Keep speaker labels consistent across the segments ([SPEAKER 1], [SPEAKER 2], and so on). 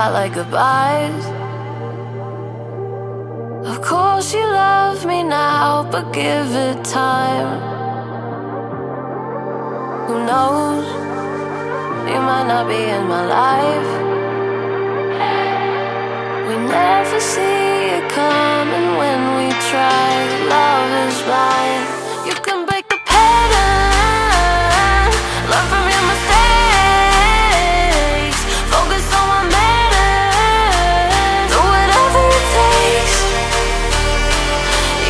[SPEAKER 1] lot like goodbyes. Of course you love me now, but give it time. Who knows, you might not be in my life. We never see it coming when we try. Love is blind. You can break the pattern, learn from your mistakes, focus on what matters, do whatever it takes.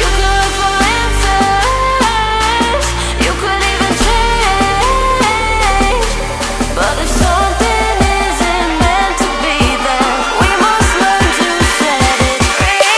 [SPEAKER 1] You could look for answers, you could even change, but if something isn't meant to be, then we must learn to set it free.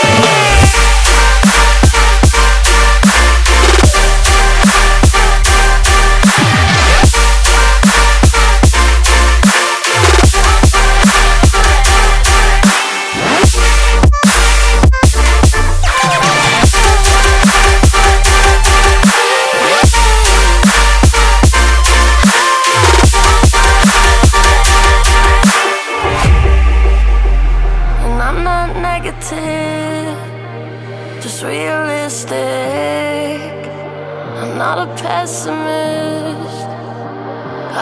[SPEAKER 1] And I'm not negative, just realistic. I'm not a pessimist,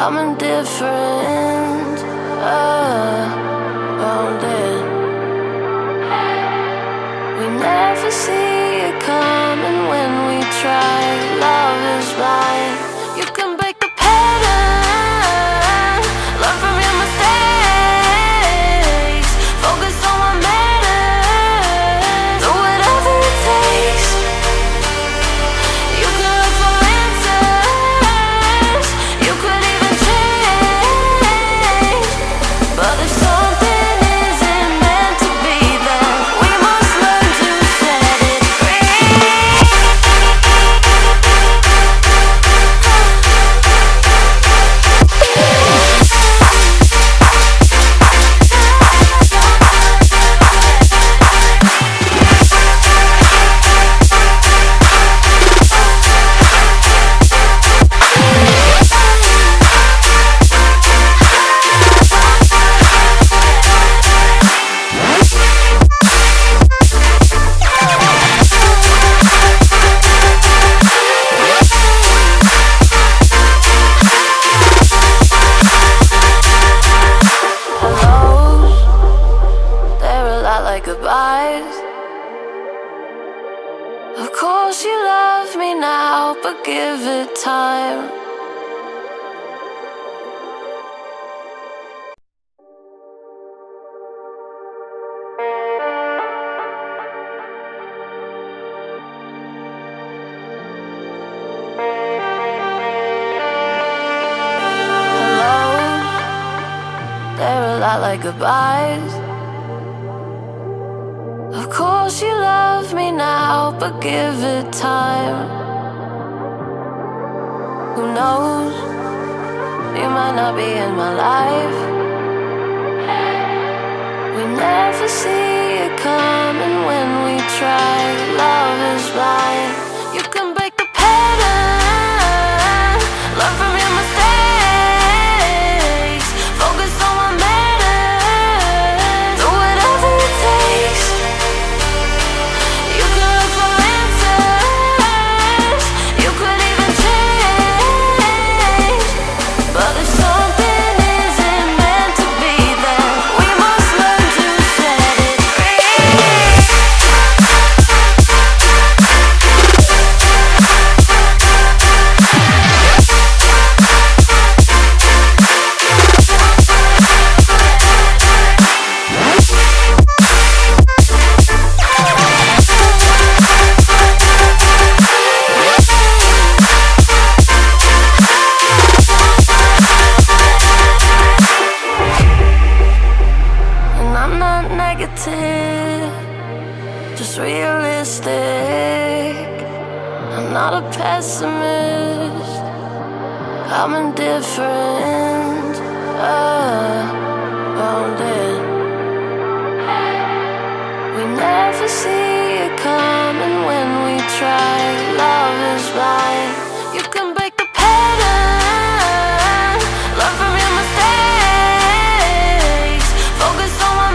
[SPEAKER 1] I'm indifferent. Grounded. We never see it coming when we try. Love is blind. You can break the pattern, learn from your mistakes, focus on what matters, do whatever it takes. You could look for answers, you could even change, but if something isn't meant to be, then we must learn to set it free. Hellos, they're a lot like goodbyes. Of course you love me now, but give it time. Hellos, they're a lot like goodbyes. Of course you love me now, but give it time. Who knows, you might not be in my life. We never see it coming when we try. Love is blind. You can break the pattern, learn from your mistakes, focus on what matters, do whatever it takes. You could look for answers, you could even change, but if something isn't meant to be, then we must learn to set it free. And I'm not negative, just realistic. I'm not a pessimist, I'm indifferent. Grounded. We never see it coming when we try. Love is blind. You can break the pattern, learn from your mistakes, focus on what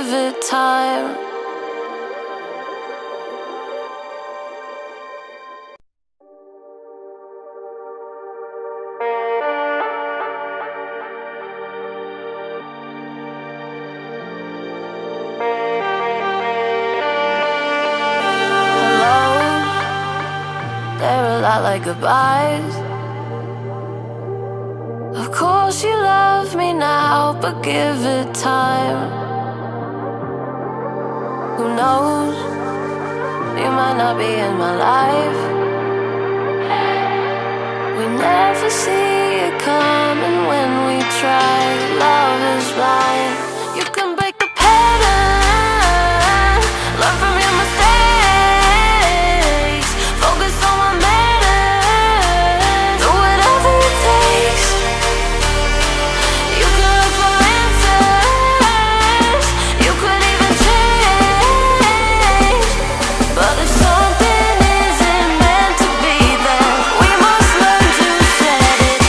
[SPEAKER 1] give it time. They're a lot like goodbyes. Of course you love me now, but give it time. Who knows? You might not be in my life. We never see it coming when we try. Love is blind. You can break the pattern, learn from your mistakes, focus on what matters, do whatever it takes. You could look for answers, you could even change, but if something isn't meant to be, then we must learn to set it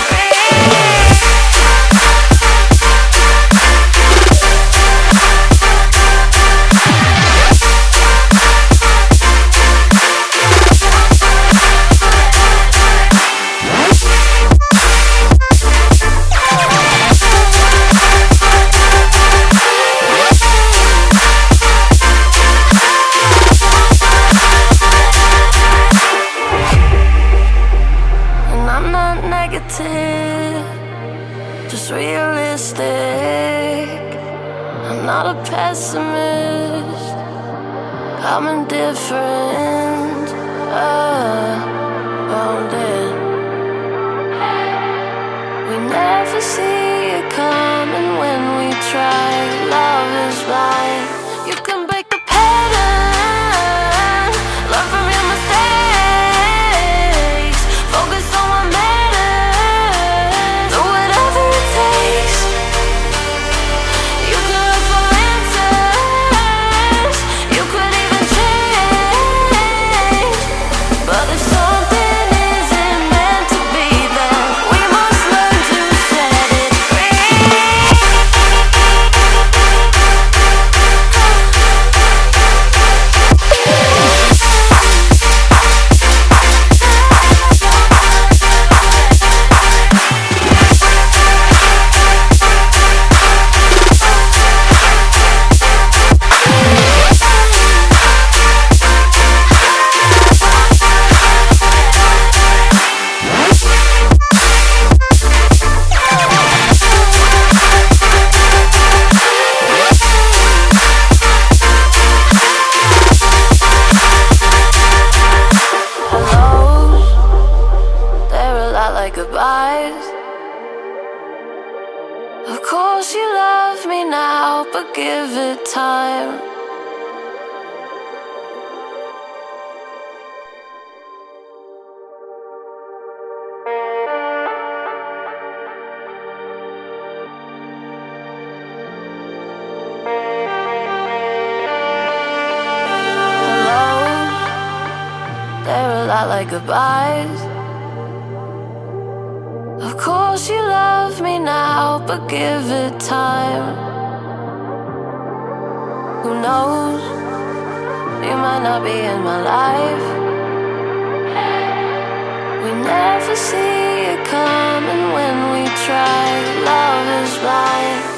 [SPEAKER 1] And I'm not negative, just realistic. I'm not a pessimist, I'm indifferent. Wounded. We never see it coming when we try. Love is blind. You can break the pattern, learn from your mistakes, focus on what matters, do whatever it takes. You could look for answers, you could even change, but if something isn't meant to be, then we must learn to set it hellos. They're a lot like goodbyes. Of course you love me now, but give it time. Hellos. They're a lot like goodbyes. Of course you love me now, but give it time. Who knows? You might not be in my life. We never see it coming when we try. Love is blind.